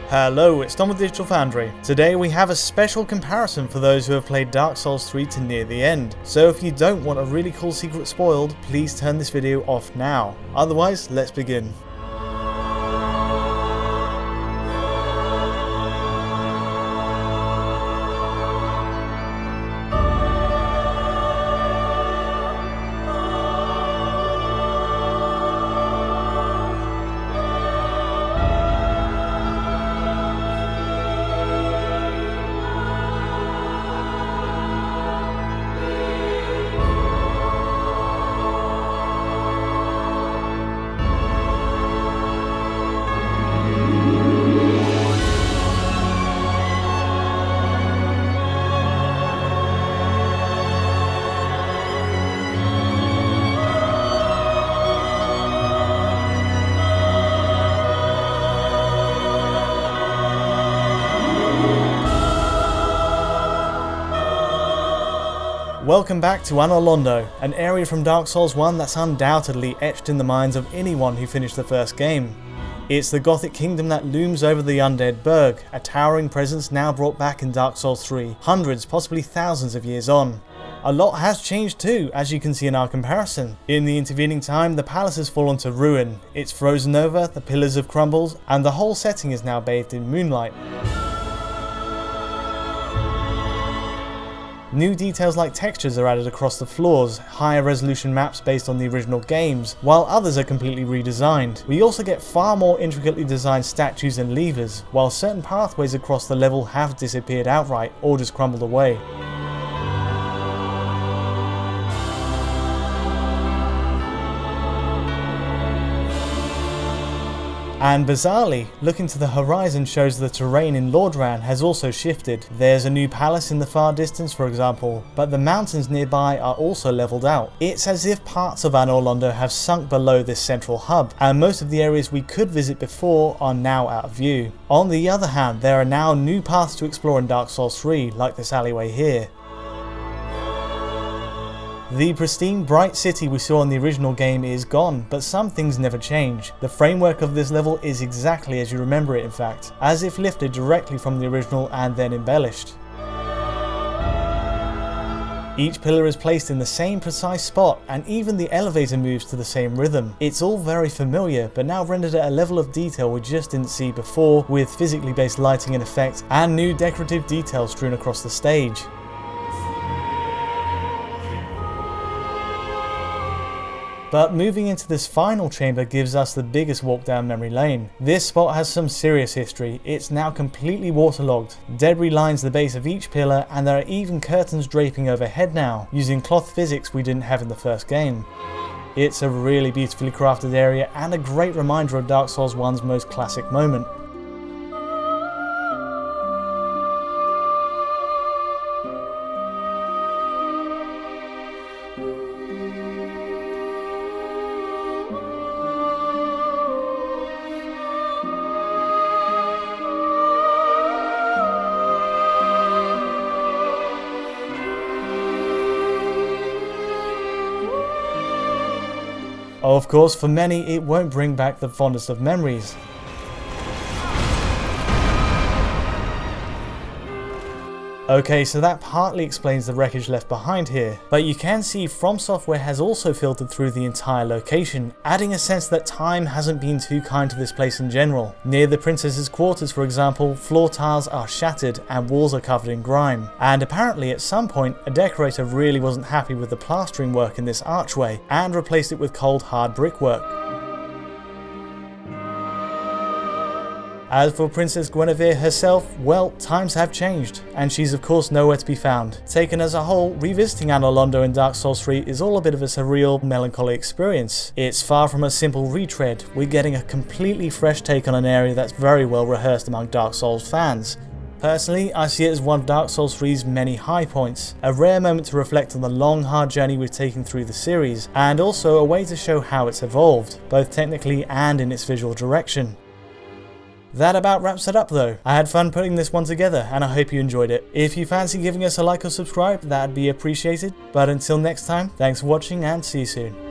Hello, it's Tom with Digital Foundry. Today we have a special comparison for those who have played Dark Souls 3 to near the end. So if you don't want a really cool secret spoiled, please turn this video off now. Otherwise, let's begin. Welcome back to Anor Londo, an area from Dark Souls 1 that's undoubtedly etched in the minds of anyone who finished the first game. It's the Gothic kingdom that looms over the undead Burg, a towering presence now brought back in Dark Souls 3, hundreds, possibly thousands of years on. A lot has changed too, as you can see in our comparison. In the intervening time, the palace has fallen to ruin, it's frozen over, the pillars have crumbled, and the whole setting is now bathed in moonlight. New details like textures are added across the floors, higher resolution maps based on the original games, while others are completely redesigned. We also get far more intricately designed statues and levers, while certain pathways across the level have disappeared outright or just crumbled away. And bizarrely, looking to the horizon shows the terrain in Lordran has also shifted. There's a new palace in the far distance, for example, but the mountains nearby are also leveled out. It's as if parts of Anor Londo have sunk below this central hub, and most of the areas we could visit before are now out of view. On the other hand, there are now new paths to explore in Dark Souls 3, like this alleyway here. The pristine, bright city we saw in the original game is gone, but some things never change. The framework of this level is exactly as you remember it, in fact, as if lifted directly from the original and then embellished. Each pillar is placed in the same precise spot, and even the elevator moves to the same rhythm. It's all very familiar, but now rendered at a level of detail we just didn't see before, with physically based lighting and effects, and new decorative details strewn across the stage. But moving into this final chamber gives us the biggest walk down memory lane. This spot has some serious history. It's now completely waterlogged. Debris lines the base of each pillar, and there are even curtains draping overhead now, using cloth physics we didn't have in the first game. It's a really beautifully crafted area and a great reminder of Dark Souls 1's most classic moment. Of course, for many, it won't bring back the fondest of memories. Okay, so that partly explains the wreckage left behind here, but you can see From Software has also filtered through the entire location, adding a sense that time hasn't been too kind to this place in general. Near the princess's quarters, for example, floor tiles are shattered and walls are covered in grime, and apparently at some point a decorator really wasn't happy with the plastering work in this archway and replaced it with cold hard brickwork. As for Princess Guinevere herself, well, times have changed, and she's of course nowhere to be found. Taken as a whole, revisiting Anor Londo in Dark Souls 3 is all a bit of a surreal, melancholy experience. It's far from a simple retread, we're getting a completely fresh take on an area that's very well rehearsed among Dark Souls fans. Personally, I see it as one of Dark Souls 3's many high points, a rare moment to reflect on the long hard journey we've taken through the series, and also a way to show how it's evolved, both technically and in its visual direction. That about wraps it up though. I had fun putting this one together and I hope you enjoyed it. If you fancy giving us a like or subscribe, that'd be appreciated. But until next time, thanks for watching and see you soon.